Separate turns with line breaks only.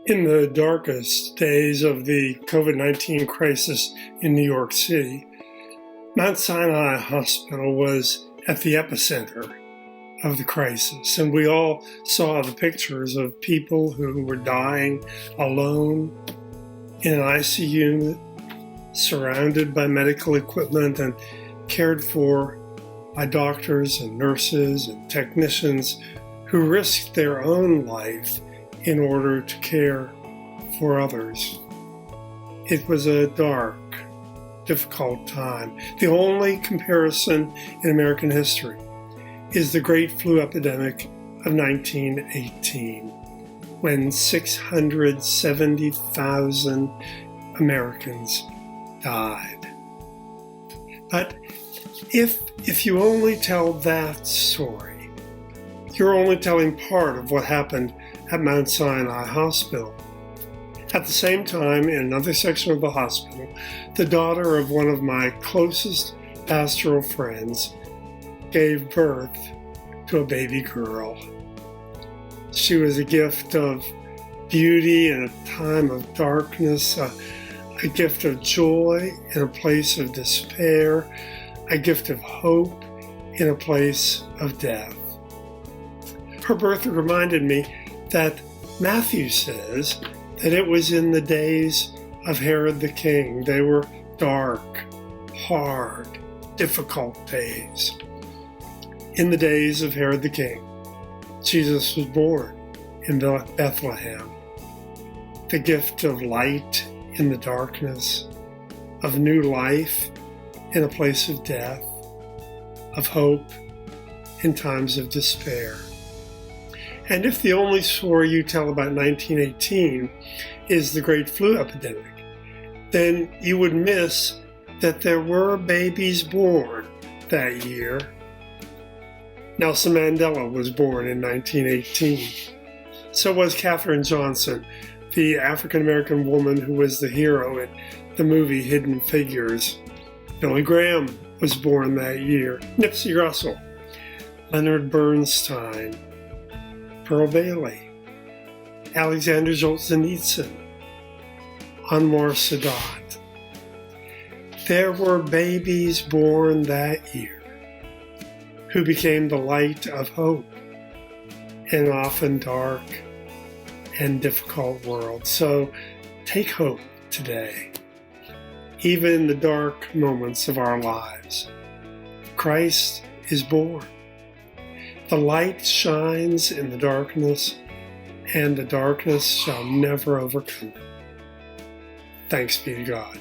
In the darkest days of the COVID-19 crisis in New York City, Mount Sinai Hospital was at the epicenter of the crisis, and we all saw the pictures of people who were dying alone in an ICU unit, surrounded by medical equipment and cared for by doctors and nurses and technicians who risked their own life in order to care for others. It was a dark, difficult time. The only comparison in American history is the Great Flu Epidemic of 1918, when 670,000 Americans died. But if you only tell that story, you're only telling part of what happened at Mount Sinai Hospital. At the same time, in another section of the hospital, the daughter of one of my closest pastoral friends gave birth to a baby girl. She was a gift of beauty in a time of darkness, a gift of joy in a place of despair, a gift of hope in a place of death. Her birth reminded me that Matthew says that it was in the days of Herod the king. They were dark, hard, difficult days. In the days of Herod the king, Jesus was born in Bethlehem. The gift of light in the darkness, of new life in a place of death, of hope in times of despair. And if the only story you tell about 1918 is the Great Flu Epidemic, then you would miss that there were babies born that year. Nelson Mandela was born in 1918. So was Katherine Johnson, the African-American woman who was the hero in the movie Hidden Figures. Billy Graham was born that year. Nipsey Russell, Leonard Bernstein, Pearl Bailey, Alexander Solzhenitsyn, Anwar Sadat. There were babies born that year who became the light of hope in an often dark and difficult world. So take hope today, even in the dark moments of our lives. Christ is born. The light shines in the darkness, and the darkness shall never overcome it. Thanks be to God.